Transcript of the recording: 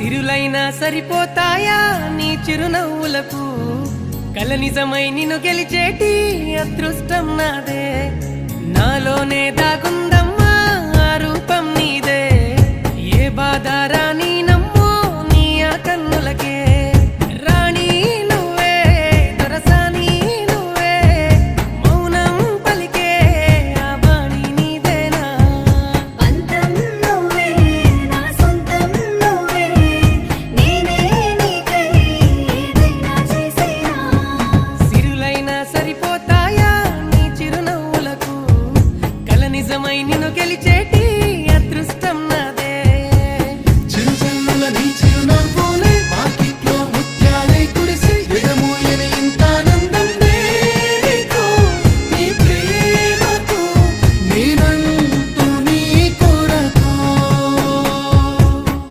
సిరులైనా సరిపోతాయా నీ చిరునవ్వులకు కల నిజమై నిన్ను గెలిచేటి అదృష్టం నాదే నాలోనే దాగుందమ్మా ఆ రూపం నీదే ఏ బాధ రాని